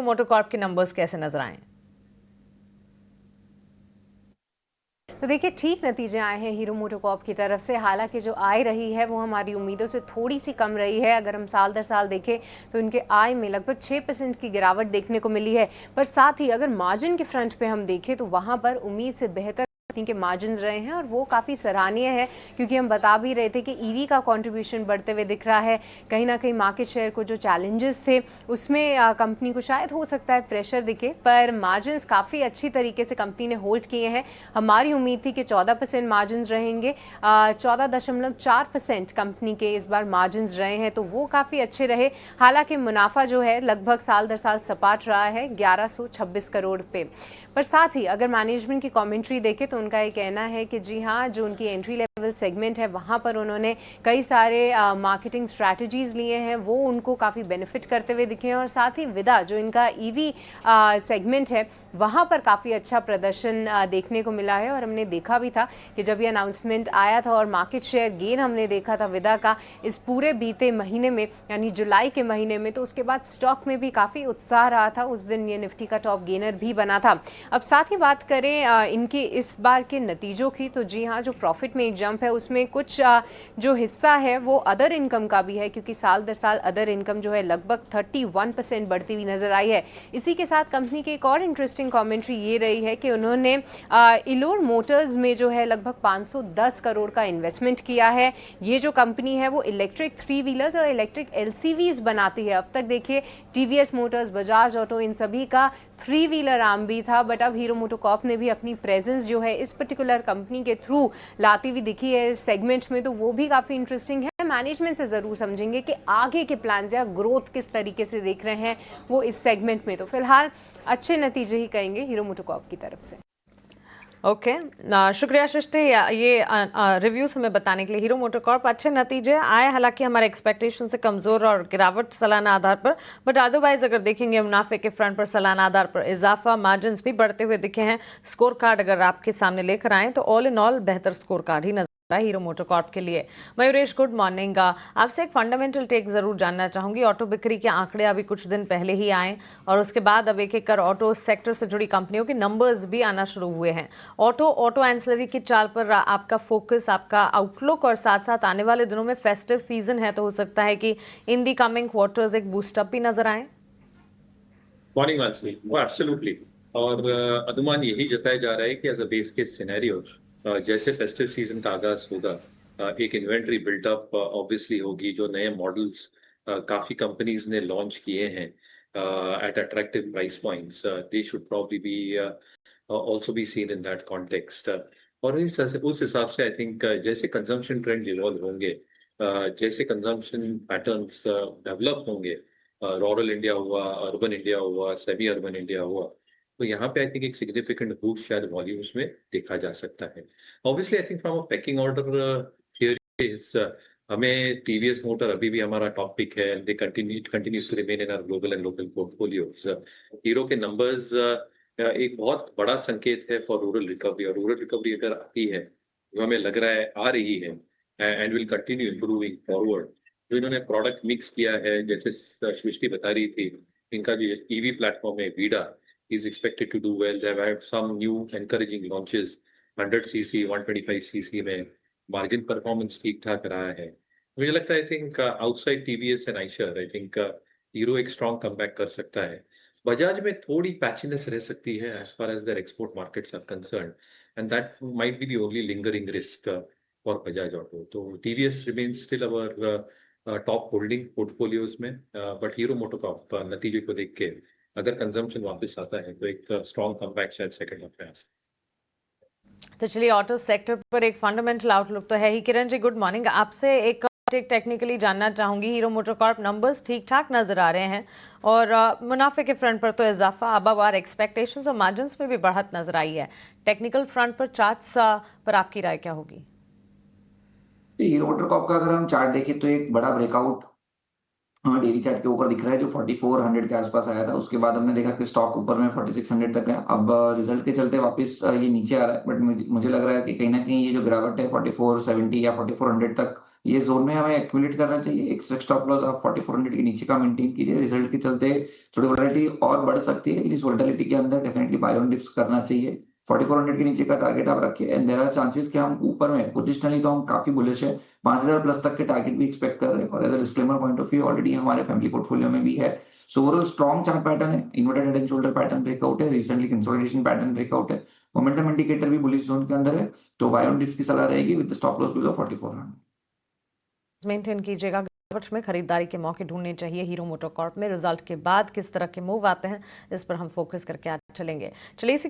MotoCorp के numbers कैसे नजर आए? तो देखिए ठीक नतीजे आए हैं हीरो मोटोकॉर्प की तरफ से। हालांकि जो आय रही है वो हमारी उम्मीदों से थोड़ी सी कम रही है। अगर हम साल दर साल देखें तो इनके आय में लगभग 6% की गिरावट देखने को मिली है। पर साथ ही अगर मार्जिन के फ्रंट पे हम देखें तो वहां पर उम्मीद से बेहतर के मार्जिन रहे हैं और वो काफ़ी सराहनीय है, क्योंकि हम बता भी रहे थे कि ईवी का कंट्रीब्यूशन बढ़ते हुए दिख रहा है। कहीं ना कहीं मार्केट शेयर को जो चैलेंजेस थे उसमें कंपनी को शायद हो सकता है प्रेशर दिखे, पर मार्जिन काफ़ी अच्छी तरीके से कंपनी ने होल्ड किए हैं। हमारी उम्मीद थी कि 14% मार्जिन रहेंगे, 14.4% कंपनी के इस बार मार्जिन रहे हैं, तो वो काफ़ी अच्छे रहे। हालांकि मुनाफा जो है लगभग साल दर साल सपाट रहा है 1126 करोड़ पे। पर साथ ही अगर मैनेजमेंट की कमेंट्री देखें तो उनका ये कहना है कि जी हाँ, जो उनकी एंट्री लेवल सेगमेंट है वहाँ पर उन्होंने कई सारे मार्केटिंग स्ट्रैटेजीज लिए हैं, वो उनको काफ़ी बेनिफिट करते हुए दिखे हैं। और साथ ही विदा जो इनका ईवी सेगमेंट है वहाँ पर काफ़ी अच्छा प्रदर्शन देखने को मिला है। और हमने देखा भी था कि जब ये अनाउंसमेंट आया था और मार्केट शेयर गेन हमने देखा था विदा का इस पूरे बीते महीने में, यानी जुलाई के महीने में, तो उसके बाद स्टॉक में भी काफ़ी उत्साह रहा था। उस दिन ये निफ्टी का टॉप गेनर भी बना था। अब साथ ही बात करें इनके इस बार के नतीजों की, तो जी हाँ, जो प्रॉफिट में एक जंप है उसमें कुछ जो हिस्सा है वो अदर इनकम का भी है, क्योंकि साल दर साल अदर इनकम जो है लगभग 31% बढ़ती हुई नजर आई है। इसी के साथ कंपनी की एक और इंटरेस्टिंग कमेंट्री ये रही है कि उन्होंने इलोर मोटर्स में जो है लगभग 510 करोड़ का इन्वेस्टमेंट किया है। ये जो कंपनी है वो इलेक्ट्रिक 3 व्हीलर्स और इलेक्ट्रिक एलसीवीज बनाती है। अब तक देखिए टीवीएस मोटर्स, बजाज ऑटो, इन सभी का 3 व्हीलर आर्म भी था, बट अब हीरो मोटोकॉर्प ने भी अपनी प्रेजेंस जो है इस पर्टिकुलर कंपनी के थ्रू लाती हुई दिखी है इस सेगमेंट में, तो वो भी काफ़ी इंटरेस्टिंग है। मैनेजमेंट से ज़रूर समझेंगे कि आगे के प्लान्स या ग्रोथ किस तरीके से देख रहे हैं वो इस सेगमेंट में। तो फिलहाल अच्छे नतीजे ही कहेंगे हीरो मोटोकॉर्प की तरफ से। ओके, शुक्रिया सृष्टि ये रिव्यूज हमें बताने के लिए। हीरो मोटोकॉर्प अच्छे नतीजे आए, हालांकि हमारे एक्सपेक्टेशन से कमजोर और गिरावट सालाना आधार पर, बट अदरवाइज अगर देखेंगे मुनाफे के फ्रंट पर सालाना आधार पर इजाफा, मार्जिन भी बढ़ते हुए दिखे हैं। स्कोर कार्ड अगर आपके सामने लेकर आए तो ऑल इन ऑल बेहतर स्कोर कार्ड ही नजर हीरो मोटोकॉर्प के लिए। Mayuresh, good morning. आपसे एक फंडामेंटल टेक जरूर जानना चाहूंगी। ऑटो बिक्री के आंकड़े अभी कुछ दिन पहले ही आए और उसके बाद अब एक एक कर ऑटो सेक्टर से जुड़ी कंपनियों के नंबर्स भी आना शुरू हुए हैं। ऑटो एंसिलरी की चाल पर आपका फोकस, आपका आउटलुक और साथ साथ आने वाले दिनों में फेस्टिव सीजन है तो हो सकता है कि इन दी कमिंग क्वार्टर्स एक बूस्टअप भी नजर आए। मॉर्निंग मानसी, वो एब्सोल्युटली। और अनुमान यही जताया जा रहा है कि as a base case scenario जैसे फेस्टिव सीजन का आगाज होगा, एक इन्वेंट्री बिल्टअप ऑब्वियसली होगी। जो नए मॉडल्स काफी कंपनीज ने लॉन्च किए हैं at attractive price points, they should probably be also be seen in that context. और उस हिसाब से आई थिंक जैसे कंजम्पशन ट्रेंड इवॉल्व होंगे, जैसे कंजम्पशन पैटर्न्स डेवलप होंगे, रूरल इंडिया हुआ, अर्बन इंडिया हुआ, सेमी अर्बन इंडिया हुआ, तो यहाँ पे आई थिंक एक सिग्निफिकेंट बूस्ट शायद वॉल्यूम्स में देखा जा सकता है। Obviously I think from a packing order theory is, हमें टीवीएस मोटर अभी भी हमारा टॉप पिक है। They continues to remain in our global and local portfolios. Hero के नंबर्स एक बहुत बड़ा संकेत है फॉर रूरल रिकवरी, और रूरल रिकवरी अगर आती है, जो हमें लग रहा है आ रही है, and will continue improving forward. जो इन्होंने प्रोडक्ट मिक्स किया है, जैसे सृष्टि बता रही थी, इनका जो ईवी प्लेटफॉर्म है Vida is expected to do well. They have some new encouraging launches 100 CC 125 CC में। मार्जिन परफॉर्मेंस ठीक ठाक रहा है। मुझे लगता है I think outside TVS and Eicher, I think Hero एक स्ट्रॉन्ग कमबैक कर सकता है। बजाज में थोड़ी पैचीनेस रह सकती है as far as their export markets are concerned, and that might be the only lingering risk for Bajaj Auto. तो TVS remains still our top holding portfolios में, बट हीरो मोटोकॉर्प नतीजे को देख के अगर कंजम्पशन वापस आता है तो एक स्ट्रॉन्ग कमबैक शायद सेकंड हाफ में आ सकता है। तो चलिए, ऑटो सेक्टर पर एक फंडामेंटल आउटलुक तो है ही। Kiran ji, good morning. आपसे एक टेक्निकली जानना चाहूंगी। हीरो मोटोकॉर्प नंबर्स ठीक ठाक नजर आ रहे हैं और मुनाफे के फ्रंट पर तो इजाफा अबव आवर एक्सपेक्टेशंस और मार्जिन्स में भी बढ़त नजर आई है। टेक्निकल फ्रंट पर चार्ट्स पर आपकी राय क्या होगी? हीरो मोटोकॉर्प का अगर हम चार्ट देखें तो एक बड़ा ब्रेकआउट हमें डेली चार्ट के ऊपर दिख रहा है, जो 4400 के आसपास आया था। उसके बाद हमने देखा कि स्टॉक ऊपर में 4600 तक है। अब रिजल्ट के चलते वापस ये नीचे आ रहा है, बट मुझे लग रहा है कि कहीं ना कहीं ये जो गिरावट है 4470 या 4400 तक ये जोन में हमें एक्यूमुलेट करना चाहिए। एक स्टॉप लॉस आप 4400 के नीचे का मेंटेन कीजिए। रिजल्ट के चलते थोड़ी वोलेटिलिटी और बढ़ सकती है, लेकिन इस वोलेटिलिटी के अंदर डेफिनेटली बाय ऑन डिप्स करना चाहिए। 4400 के नीचे का टारगेट आप रखिए एंड देयर आर चांसेस कि हम ऊपर में पोजिशनली तो हम काफी बुलिश है, 5000 प्लस तक के टारगेट भी एक्सपेक्ट कर रहे हैं। और as a disclaimer point of view already हमारे फैमिली पोर्टफोलियो में भी है। So overall strong chart pattern है, inverted head and shoulder pattern breakout है, रिसेंटली कंसोलिडेशन पैटर्न ब्रेकआउट है, मोमेंटम इंडिकेटर भी बुलिश जोन के अंदर है। तो बाय ऑन डिप्स की सलाह रहेगी with stop loss below 4400। Maintain कीजिएगा। गिरावट में खरीदारी के मौके ढूंढने चाहिए। हीरो मोटोकॉर्प में रिजल्ट के बाद किस तरह के मूव आते हैं, इस पर हम फोकस करके आज चलेंगे। चलिए इसी